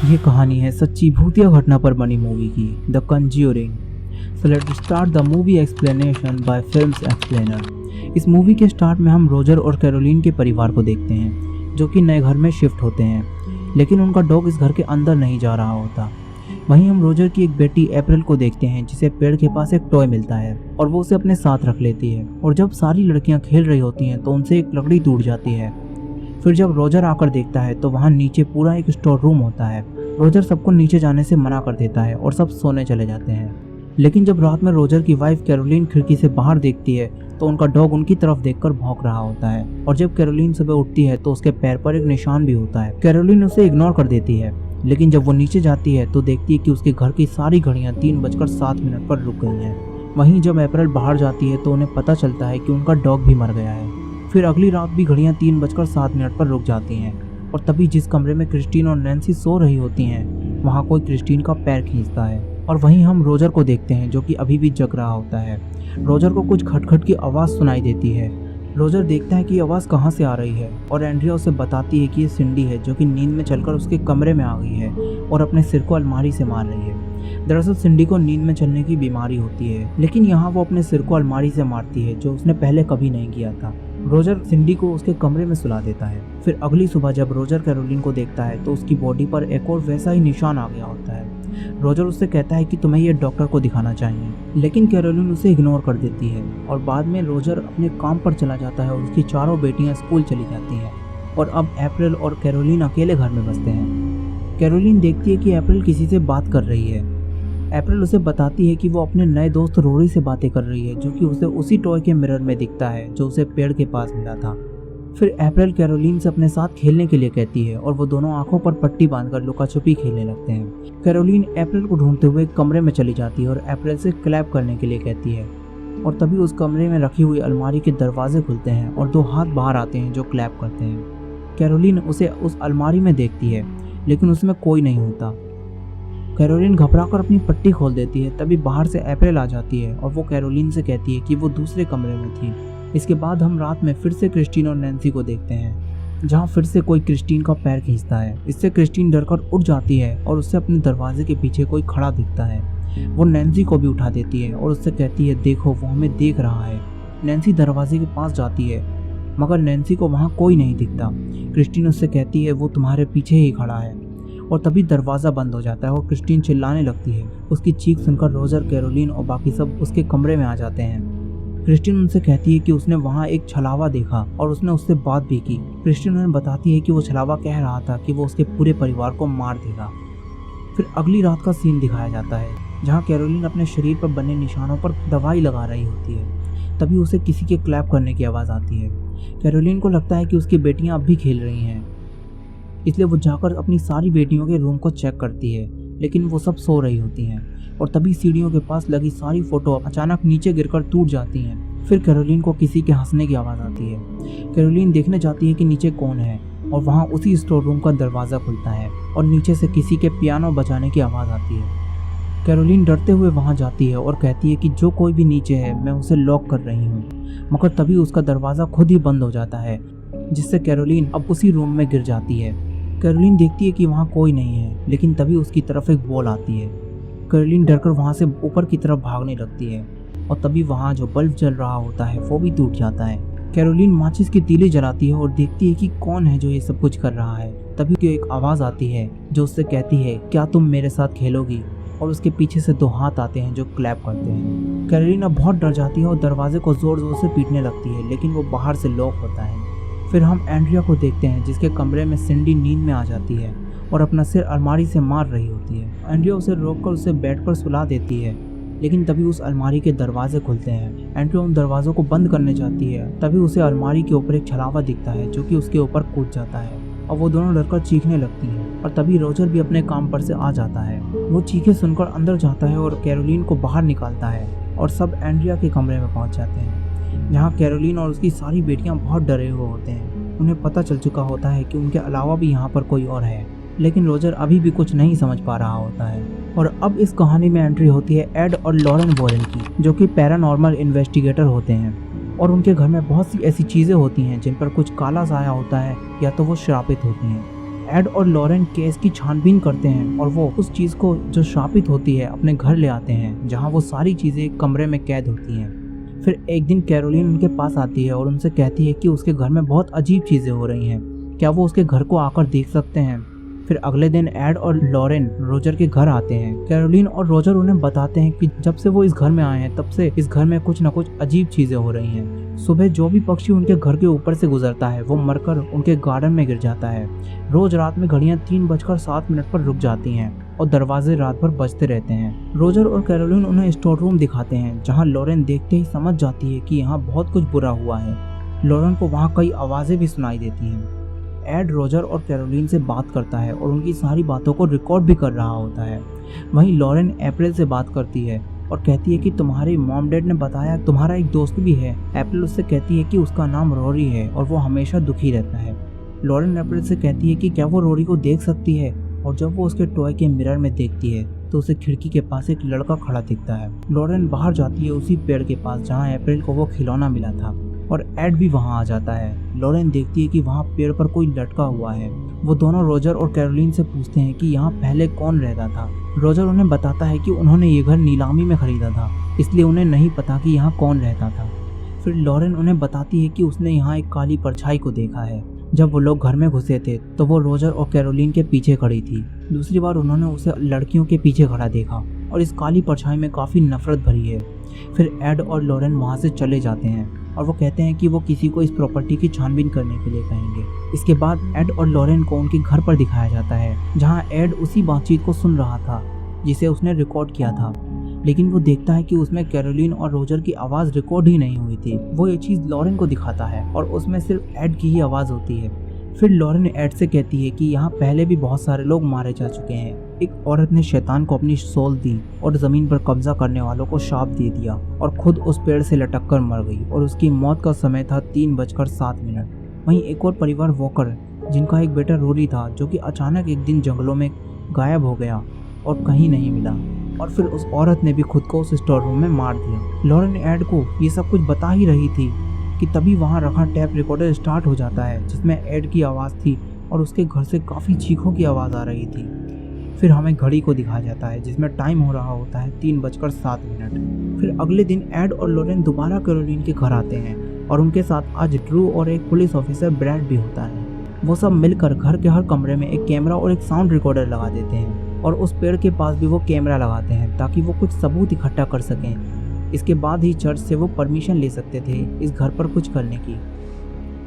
ये कहानी है सच्ची भूतिया घटना पर बनी मूवी की, the conjuring. So let's start the movie explanation by films explainer. इस मूवी के स्टार्ट में हम रोजर और कैरोलिन के परिवार को देखते हैं, जो कि नए घर में शिफ्ट होते हैं, लेकिन उनका डॉग इस घर के अंदर नहीं जा रहा होता। वहीं हम रोजर की एक बेटी अप्रैल को देखते हैं, जिसे पेड़ के पास एक टॉय मिलता है और वो उसे अपने साथ रख लेती है। और जब सारी लड़कियां खेल रही होती हैं तो उनसे एक लकड़ी टूट जाती है। फिर जब रोजर आकर देखता है तो वहाँ नीचे पूरा एक स्टोर रूम होता है। रोजर सबको नीचे जाने से मना कर देता है और सब सोने चले जाते हैं। लेकिन जब रात में रोजर की वाइफ कैरोलिन खिड़की से बाहर देखती है तो उनका डॉग उनकी तरफ देखकर भौंक रहा होता है। और जब कैरोलिन सुबह उठती है तो उसके पैर पर एक निशान भी होता है। कैरोलिन उसे इग्नोर कर देती है, लेकिन जब वो नीचे जाती है तो देखती है कि उसके घर की सारी घड़ियां 3:07 पर रुक गई हैं। वहीं जब अप्रैल बाहर जाती है तो उन्हें पता चलता है कि उनका डॉग भी मर गया है। फिर अगली रात भी घड़ियां 3:07 पर रुक जाती हैं और तभी जिस कमरे में क्रिस्टीन और नैन्सी सो रही होती हैं, वहाँ कोई क्रिस्टीन का पैर खींचता है। और वहीं हम रोजर को देखते हैं, जो कि अभी भी जग रहा होता है। रोजर को कुछ खटखट की आवाज़ सुनाई देती है। रोजर देखता है कि आवाज़ कहाँ से आ रही है और एंड्रिया उसे बताती है कि ये सिंडी है, जो कि नींद में चलकर उसके कमरे में आ गई है और अपने सिर को अलमारी से मार रही है। दरअसल सिंडी को नींद में चलने की बीमारी होती है, लेकिन यहाँ वो अपने सिर को अलमारी से मारती है, जो उसने पहले कभी नहीं किया था। रोजर सिंडी को उसके कमरे में सुला देता है। फिर अगली सुबह जब रोजर कैरोलिन को देखता है तो उसकी बॉडी पर एक और वैसा ही निशान आ गया होता है। रोजर उससे कहता है कि तुम्हें ये डॉक्टर को दिखाना चाहिए, लेकिन कैरोलिन उसे इग्नोर कर देती है। और बाद में रोजर अपने काम पर चला जाता है और उसकी चारों बेटियां स्कूल चली जाती हैं और अब अप्रैल और कैरोलिन अकेले घर में बसते हैं। कैरोलिन देखती है कि अप्रैल किसी से बात कर रही है। अप्रैल उसे बताती है कि वो अपने नए दोस्त रोरी से बातें कर रही है, जो कि उसे उसी टॉय के मिरर में दिखता है जो उसे पेड़ के पास मिला था। फिर अप्रैल कैरोलिन से अपने साथ खेलने के लिए कहती है और वो दोनों आंखों पर पट्टी बांधकर लुका छुपी खेलने लगते हैं। कैरोलिन अप्रैल को ढूंढते हुए कमरे में चली जाती है और अप्रैल से क्लैप करने के लिए कहती है। और तभी उस कमरे में रखी हुई अलमारी के दरवाजे खुलते हैं और 2 हाथ बाहर आते हैं जो क्लैप करते हैं। कैरोलिन उसे उस अलमारी में देखती है, लेकिन उसमें कोई नहीं होता। कैरोलिन घबराकर अपनी पट्टी खोल देती है। तभी बाहर से अप्रैल आ जाती है और वो कैरोलिन से कहती है कि वो दूसरे कमरे में थी। इसके बाद हम रात में फिर से क्रिस्टीन और नैन्सी को देखते हैं, जहाँ फिर से कोई क्रिस्टीन का पैर खींचता है। इससे क्रिस्टीन डरकर उठ जाती है और उससे अपने दरवाजे के पीछे कोई खड़ा दिखता है। वो नैन्सी को भी उठा देती है और उससे कहती है देखो वो हमें देख रहा है। नैन्सी दरवाजे के पास जाती है, मगर नैन्सी को वहाँ कोई नहीं दिखता। क्रिस्टीन उससे कहती है वो तुम्हारे पीछे ही खड़ा है। और तभी दरवाज़ा बंद हो जाता है और क्रिस्टीन चिल्लाने लगती है। उसकी चीख सुनकर रोजर, कैरोलिन और बाकी सब उसके कमरे में आ जाते हैं। क्रिस्टीन उनसे कहती है कि उसने वहाँ एक छलावा देखा और उसने उससे बात भी की। क्रिस्टीन उन्हें बताती है कि वो छलावा कह रहा था कि वो उसके पूरे परिवार को मार देगा। फिर अगली रात का सीन दिखाया जाता है, जहाँ कैरोलिन अपने शरीर पर बने निशानों पर दवाई लगा रही होती है। तभी उसे किसी के क्लैप करने की आवाज़ आती है। कैरोलिन को लगता है कि उसकी बेटियाँ अब भी खेल रही हैं, इसलिए वो जाकर अपनी सारी बेटियों के रूम को चेक करती है, लेकिन वो सब सो रही होती हैं। और तभी सीढ़ियों के पास लगी सारी फोटो अचानक नीचे गिरकर टूट जाती हैं। फिर कैरोलिन को किसी के हंसने की आवाज़ आती है। कैरोलिन देखने जाती है कि नीचे कौन है और वहाँ उसी स्टोर रूम का दरवाज़ा खुलता है और नीचे से किसी के पियानो बजाने की आवाज़ आती है। कैरोलिन डरते हुए वहाँ जाती है और कहती है कि जो कोई भी नीचे है मैं उसे लॉक कर रही हूँ, मगर तभी उसका दरवाज़ा खुद ही बंद हो जाता है, जिससे कैरोलिन अब उसी रूम में गिर जाती है। कैरोलिन देखती है कि वहाँ कोई नहीं है, लेकिन तभी उसकी तरफ एक बॉल आती है। कैरोलिन डरकर वहाँ से ऊपर की तरफ भागने लगती है और तभी वहाँ जो बल्ब जल रहा होता है वो भी टूट जाता है। कैरोलिन माचिस की तीली जलाती है और देखती है कि कौन है जो ये सब कुछ कर रहा है। तभी एक आवाज़ आती है जो उससे कहती है क्या तुम मेरे साथ खेलोगी, और उसके पीछे से 2 हाथ आते हैं जो क्लैप करते हैं। कैरोलिन अब बहुत डर जाती है और दरवाजे को जोर जोर से पीटने लगती है, लेकिन वो बाहर से लॉक होता है। फिर हम एंड्रिया को देखते हैं, जिसके कमरे में सिंडी नींद में आ जाती है और अपना सिर अलमारी से मार रही होती है। एंड्रिया उसे रोककर उसे बेड पर सुला देती है, लेकिन तभी उस अलमारी के दरवाजे खुलते हैं। एंड्रिया उन दरवाज़ों को बंद करने जाती है, तभी उसे अलमारी के ऊपर एक छलावा दिखता है, जो कि उसके ऊपर कूद जाता है और वो दोनों डरकर चीखने लगती हैं। और तभी रोजर भी अपने काम पर से आ जाता है। वो चीखें सुनकर अंदर जाता है और कैरोलिन को बाहर निकालता है और सब एंड्रिया के कमरे में पहुँच जाते हैं, जहाँ कैरोलिन और उसकी सारी बेटियां बहुत डरे हुए होते हैं। उन्हें पता चल चुका होता है कि उनके अलावा भी यहाँ पर कोई और है, लेकिन रोजर अभी भी कुछ नहीं समझ पा रहा होता है। और अब इस कहानी में एंट्री होती है एड और लॉरेन वॉरेन की, जो कि पैरानॉर्मल इन्वेस्टिगेटर होते हैं और उनके घर में बहुत सी ऐसी चीज़ें होती हैं जिन पर कुछ काला साया होता है या तो वो श्रापित होती हैं। एड और लॉरेन केस की छानबीन करते हैं और वो उस चीज को जो श्रापित होती है अपने घर ले आते हैं, जहाँ वो सारी चीजें एक कमरे में कैद होती हैं। फिर एक दिन कैरोलिन उनके पास आती है और उनसे कहती है कि उसके घर में बहुत अजीब चीजें हो रही हैं, क्या वो उसके घर को आकर देख सकते हैं। फिर अगले दिन एड और लॉरेन रोजर के घर आते हैं। कैरोलिन और रोजर उन्हें बताते हैं कि जब से वो इस घर में आए हैं तब से इस घर में कुछ न कुछ अजीब चीजें हो रही हैं। सुबह जो भी पक्षी उनके घर के ऊपर से गुजरता है वो मरकर उनके गार्डन में गिर जाता है। रोज रात में घड़ियां 3:07 पर रुक जाती हैं और दरवाजे रात भर बजते रहते हैं। रोजर और कैरोलिन उन्हें स्टोर रूम दिखाते हैं, जहाँ लॉरेन देखते ही समझ जाती है कि यहाँ बहुत कुछ बुरा हुआ है। लॉरेन को वहाँ कई आवाजें भी सुनाई देती हैं। एड रोजर और कैरोलिन से बात करता है और उनकी सारी बातों को रिकॉर्ड भी कर रहा होता है। वहीं लॉरेन अप्रैल से बात करती है और कहती है कि तुम्हारे मॉम डैड ने बताया तुम्हारा एक दोस्त भी है। अप्रैल उससे कहती है कि उसका नाम रोरी है और वो हमेशा दुखी रहता है। लॉरेन अप्रैल से कहती है कि क्या वो रोरी को देख सकती है, और जब वो उसके टॉय के मिरर में देखती है तो उसे खिड़की के पास एक लड़का खड़ा दिखता है। लॉरेन बाहर जाती है उसी पेड़ के पास जहाँ अप्रैल को वो खिलौना मिला था, और एड भी वहां आ जाता है। लॉरेन देखती है कि वहां पेड़ पर कोई लटका हुआ है। वो दोनों रोजर और कैरोलिन से पूछते हैं कि यहाँ पहले कौन रहता था। रोजर उन्हें बताता है कि उन्होंने ये घर नीलामी में खरीदा था, इसलिए उन्हें नहीं पता कि यहाँ कौन रहता था। फिर लॉरेन उन्हें बताती है कि उसने यहाँ एक काली परछाई को देखा है। जब वो लोग घर में घुसे थे तो वो रोजर और कैरोलिन के पीछे खड़ी थी। दूसरी बार उन्होंने उसे लड़कियों के पीछे खड़ा देखा और इस काली परछाई में काफी नफरत भरी है। फिर एड और लॉरेन वहां से चले जाते हैं और वो कहते हैं कि वो किसी को इस प्रॉपर्टी की छानबीन करने के लिए कहेंगे। इसके बाद एड और लॉरेन को उनके घर पर दिखाया जाता है, जहां एड उसी बातचीत को सुन रहा था जिसे उसने रिकॉर्ड किया था, लेकिन वो देखता है कि उसमें कैरोलिन और रोजर की आवाज़ रिकॉर्ड ही नहीं हुई थी। वो ये चीज़ लॉरेन को दिखाता है और उसमें सिर्फ एड की ही आवाज़ होती है। फिर लॉरेन एड से कहती है कि यहाँ पहले भी बहुत सारे लोग मारे जा चुके हैं। एक औरत ने शैतान को अपनी सोल दी और ज़मीन पर कब्जा करने वालों को शाप दे दिया और खुद उस पेड़ से लटक कर मर गई, और उसकी मौत का समय था 3:07। वहीं एक और परिवार वॉकर, जिनका एक बेटा रोरी था, जो कि अचानक एक दिन जंगलों में गायब हो गया और कहीं नहीं मिला, और फिर उस औरत ने भी खुद को उस स्टोर रूम में मार दिया। लॉरेन एड को ये सब कुछ बता ही रही थी कि तभी वहाँ रखा टैप रिकॉर्डर स्टार्ट हो जाता है, जिसमें एड की आवाज़ थी और उसके घर से काफ़ी चीखों की आवाज़ आ रही थी। फिर हमें घड़ी को दिखाया जाता है जिसमें टाइम हो रहा होता है 3:07। फिर अगले दिन एड और लॉरेन दोबारा कैरोलिन के घर आते हैं और उनके साथ आज ड्रू और एक पुलिस ऑफिसर ब्रैड भी होता है। वो सब मिलकर घर के हर कमरे में एक कैमरा और एक साउंड रिकॉर्डर लगा देते हैं और उस पेड़ के पास भी वो कैमरा लगाते हैं ताकि वो कुछ सबूत इकट्ठा कर सकें। इसके बाद ही चर्च से वो परमिशन ले सकते थे इस घर पर कुछ करने की।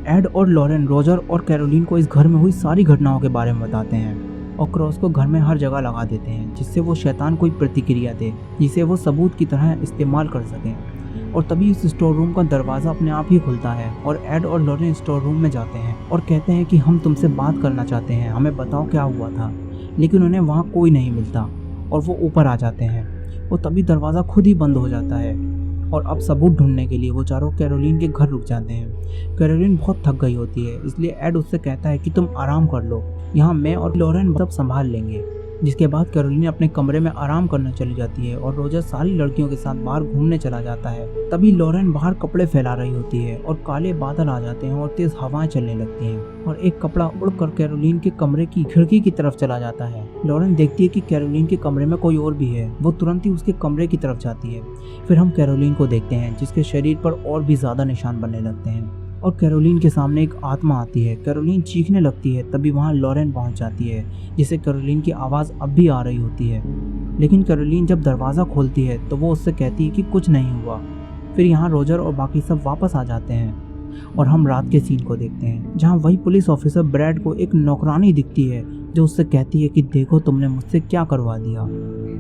एड और लॉरेन रोजर और कैरोलिन को इस घर में हुई सारी घटनाओं के बारे में बताते हैं और क्रॉस को घर में हर जगह लगा देते हैं, जिससे वो शैतान कोई प्रतिक्रिया दे जिसे वो सबूत की तरह इस्तेमाल कर सकें। और तभी उस स्टोर रूम का दरवाज़ा अपने आप ही खुलता है और एड और लॉरेन स्टोर रूम में जाते हैं और कहते हैं कि हम तुमसे बात करना चाहते हैं, हमें बताओ क्या हुआ था। लेकिन उन्हें वहाँ कोई नहीं मिलता और वो ऊपर आ जाते हैं। वो तभी दरवाज़ा खुद ही बंद हो जाता है और अब सबूत ढूंढने के लिए वो चारों कैरोलिन के घर रुक जाते हैं। कैरोलिन बहुत थक गई होती है, इसलिए एड उससे कहता है कि तुम आराम कर लो, यहाँ मैं और लॉरेन सब संभाल लेंगे। जिसके बाद कैरोलिन अपने कमरे में आराम करने चली जाती है और रोजर सारी लड़कियों के साथ बाहर घूमने चला जाता है। तभी लॉरेन बाहर कपड़े फैला रही होती है और काले बादल आ जाते हैं और तेज हवाएं चलने लगती हैं और एक कपड़ा उड़कर कैरोलिन के कमरे की खिड़की की तरफ चला जाता है। लॉरेन देखती है कि कैरोलिन के कमरे में कोई और भी है। वो तुरंत ही उसके कमरे की तरफ जाती है। फिर हम कैरोलिन को देखते हैं जिसके शरीर पर और भी ज्यादा निशान बनने लगते हैं और कैरोलिन के सामने एक आत्मा आती है। कैरोलिन चीखने लगती है, तभी वहाँ लॉरेन पहुँच जाती है जिसे कैरोलिन की आवाज़ अब भी आ रही होती है। लेकिन कैरोलिन जब दरवाज़ा खोलती है तो वो उससे कहती है कि कुछ नहीं हुआ। फिर यहाँ रोजर और बाकी सब वापस आ जाते हैं और हम रात के सीन को देखते हैं जहाँ वही पुलिस ऑफिसर ब्रैड को एक नौकरानी दिखती है जो उससे कहती है कि देखो तुमने मुझसे क्या करवा दिया।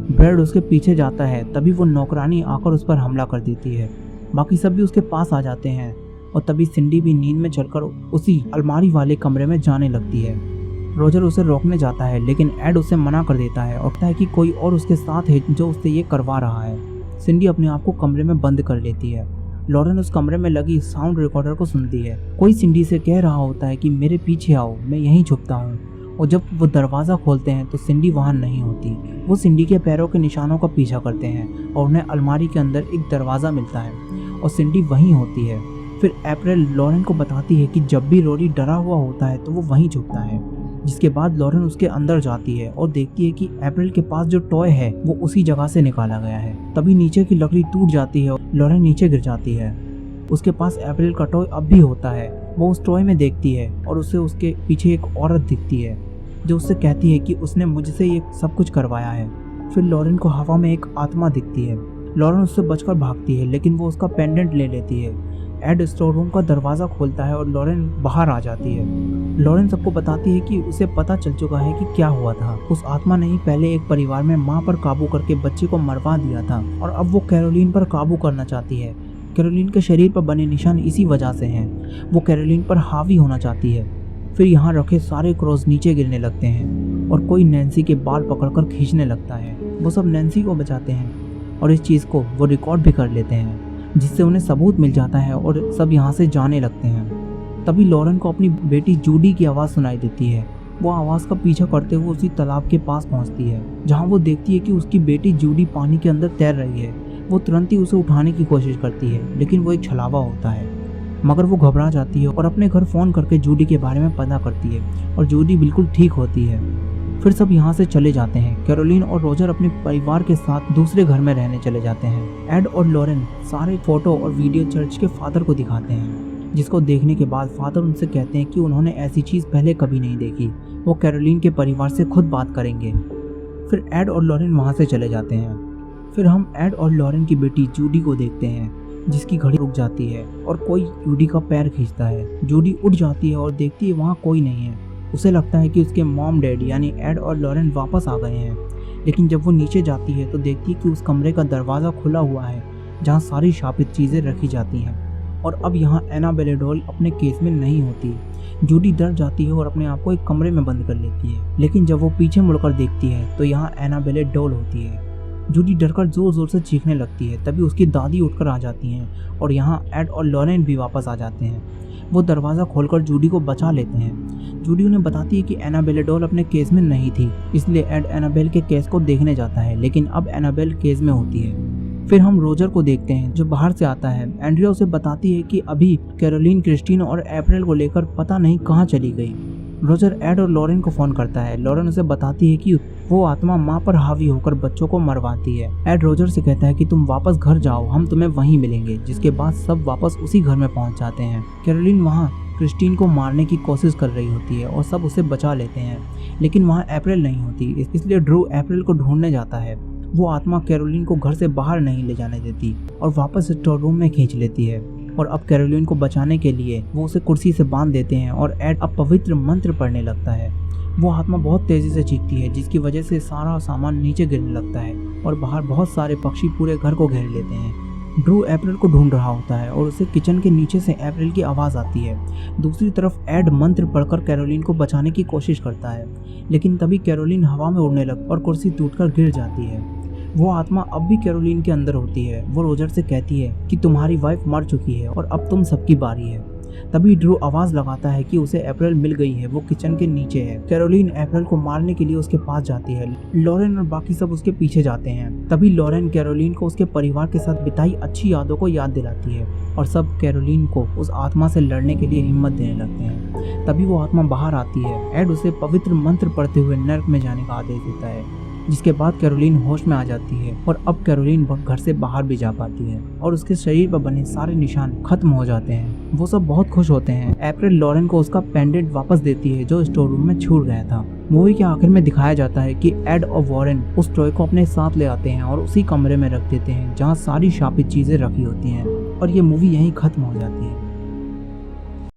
ब्रैड उसके पीछे जाता है, तभी वो नौकरानी आकर उस पर हमला कर देती है। बाकी सब भी उसके पास आ जाते हैं और तभी सिंडी भी नींद में चलकर उसी अलमारी वाले कमरे में जाने लगती है। रोजर उसे रोकने जाता है लेकिन एड उसे मना कर देता है और कहता है कि कोई और उसके साथ है जो उससे ये करवा रहा है। सिंडी अपने आप को कमरे में बंद कर लेती है। लॉरेन उस कमरे में लगी साउंड रिकॉर्डर को सुनती है। कोई सिंडी से कह रहा होता है कि मेरे पीछे आओ, मैं यहीं छुपता हूँ। और जब वो दरवाज़ा खोलते हैं तो सिंडी वहाँ नहीं होती। वो सिंडी के पैरों के निशानों का पीछा करते हैं और उन्हें अलमारी के अंदर एक दरवाज़ा मिलता है और सिंडी वहीं होती है। फिर अप्रैल लॉरेन को बताती है कि जब भी रोरी डरा हुआ होता है तो वो वहीं छुपता है। जिसके बाद लॉरेन उसके अंदर जाती है और देखती है कि अप्रैल के पास जो टॉय है वो उसी जगह से निकाला गया है। तभी नीचे की लकड़ी टूट जाती है और लॉरेन नीचे गिर जाती है। उसके पास अप्रैल का टॉय अब भी होता है। वो उस टॉय में देखती है और उसे उसके पीछे एक औरत दिखती है जो उससे कहती है कि उसने मुझसे ये सब कुछ करवाया है। फिर लॉरेन को हवा में एक आत्मा दिखती है। लॉरेन उससे बचकर भागती है लेकिन वो उसका पेंडेंट ले लेती है। एड स्टोर रूम का दरवाज़ा खोलता है और लॉरेन बाहर आ जाती है। लॉरेन सबको बताती है कि उसे पता चल चुका है कि क्या हुआ था। उस आत्मा ने ही पहले एक परिवार में माँ पर काबू करके बच्चे को मरवा दिया था और अब वो कैरोलिन पर काबू करना चाहती है। कैरोलिन के शरीर पर बने निशान इसी वजह से हैं। वो कैरोलिन पर हावी होना चाहती है। फिर यहाँ रखे सारे क्रॉस नीचे गिरने लगते हैं और कोई नैन्सी के बाल पकड़कर खींचने लगता है। वो सब नैन्सी को बचाते हैं और इस चीज़ को वो रिकॉर्ड भी कर लेते हैं जिससे उन्हें सबूत मिल जाता है और सब यहाँ से जाने लगते हैं। तभी लॉरेन को अपनी बेटी जूडी की आवाज़ सुनाई देती है। वो आवाज़ का पीछा करते हुए उसी तालाब के पास पहुँचती है जहाँ वो देखती है कि उसकी बेटी जूडी पानी के अंदर तैर रही है। वो तुरंत ही उसे उठाने की कोशिश करती है लेकिन वो एक छलावा होता है। मगर वो घबरा जाती है और अपने घर फ़ोन करके जूडी के बारे में पता करती है और जूडी बिल्कुल ठीक होती है। फिर सब यहाँ से चले जाते हैं। कैरोलिन और रोजर अपने परिवार के साथ दूसरे घर में रहने चले जाते हैं। एड और लॉरेन सारे फोटो और वीडियो चर्च के फादर को दिखाते हैं, जिसको देखने के बाद फादर उनसे कहते हैं कि उन्होंने ऐसी चीज़ पहले कभी नहीं देखी। वो कैरोलिन के परिवार से खुद बात करेंगे। फिर एड और लॉरेन वहाँ से चले जाते हैं। फिर हम एड और लॉरेन की बेटी जूडी को देखते हैं जिसकी घड़ी रुक जाती है और कोई जूडी का पैर खींचता है। जूडी उठ जाती है और देखती है वहाँ कोई नहीं है। उसे लगता है कि उसके मॉम डैड यानी एड और लॉरेन वापस आ गए हैं। लेकिन जब वो नीचे जाती है तो देखती है कि उस कमरे का दरवाज़ा खुला हुआ है जहाँ सारी शापित चीज़ें रखी जाती हैं और अब यहाँ एनाबेले डॉल अपने केस में नहीं होती। जूडी डर जाती है और अपने आप को एक कमरे में बंद कर लेती है। लेकिन जब वो पीछे मुड़कर देखती है तो यहाँ एनाबेले डॉल होती है। जूडी डरकर जोर जोर से चीखने लगती है। तभी उसकी दादी उठकर आ जाती हैं और यहाँ एड और लॉरेन भी वापस आ जाते हैं। वो दरवाज़ा खोलकर जूडी को बचा लेते हैं। जूडी उन्हें बताती है कि एनाबेले डॉल अपने केस में नहीं थी, इसलिए एड एनाबेल के केस को देखने जाता है। लेकिन अब एनाबेल केस में होती है। फिर हम रोजर को देखते हैं जो बाहर से आता है। एंड्रिया उसे बताती है कि अभी कैरोलिन, क्रिस्टीन और अप्रैल को लेकर पता नहीं कहाँ चली गई। रोजर एड और लॉरेन को फोन करता है। लॉरेन उसे बताती है कि वो आत्मा माँ पर हावी होकर बच्चों को मरवाती है। एड रोजर से कहता है कि तुम वापस घर जाओ, हम तुम्हें वहीं मिलेंगे। जिसके बाद सब वापस उसी घर में पहुंच जाते हैं। कैरोलिन वहाँ क्रिस्टीन को मारने की कोशिश कर रही होती है और सब उसे बचा लेते हैं। लेकिन वहाँ अप्रैल नहीं होती, इसलिए ड्रू अप्रैल को ढूंढने जाता है। वो आत्मा कैरोलिन को घर से बाहर नहीं ले जाने देती और वापस स्टोर रूम में खींच लेती है। और अब कैरोलिन को बचाने के लिए वो उसे कुर्सी से बांध देते हैं और एड अब पवित्र मंत्र पढ़ने लगता है। वो आत्मा बहुत तेजी से चीखती है जिसकी वजह से सारा सामान नीचे गिरने लगता है और बाहर बहुत सारे पक्षी पूरे घर को घेर लेते हैं। ड्रू अप्रैल को ढूंढ रहा होता है और उसे किचन के नीचे से अप्रैल की आवाज़ आती है। दूसरी तरफ एड मंत्र पढ़कर कैरोलिन को बचाने की कोशिश करता है, लेकिन तभी कैरोलिन हवा में उड़ने लगती और कुर्सी टूटकर गिर जाती है। वो आत्मा अब भी कैरोलिन के अंदर होती है। वो रोजर से कहती है कि तुम्हारी वाइफ मर चुकी है और अब तुम सबकी बारी है। तभी ड्रू आवाज़ लगाता है कि उसे अप्रैल मिल गई है, वो किचन के नीचे है। कैरोलिन अप्रैल को मारने के लिए उसके पास जाती है। लॉरेन और बाकी सब उसके पीछे जाते हैं। तभी लॉरेन कैरोलिन को उसके परिवार के साथ बिताई अच्छी यादों को याद दिलाती है और सब कैरोलिन को उस आत्मा से लड़ने के लिए हिम्मत देने लगते हैं। तभी वो आत्मा बाहर आती है। एड उसे पवित्र मंत्र पढ़ते हुए नर्क में जाने का आदेश देता है, जिसके बाद कैरोलिन होश में आ जाती है और अब कैरोलिन घर से बाहर भी जा पाती है और उसके शरीर पर बने सारे निशान खत्म हो जाते हैं। वो सब बहुत खुश होते हैं। अप्रैल लॉरेन को उसका पेंडेंट वापस देती है जो स्टोर रूम में छूट गया था। मूवी के आखिर में दिखाया जाता है कि एड और वॉरेन उस टॉय को अपने साथ ले आते हैं और उसी कमरे में रख देते हैं जहाँ सारी शापित चीजें रखी होती हैं और ये मूवी यहीं खत्म हो जाती है।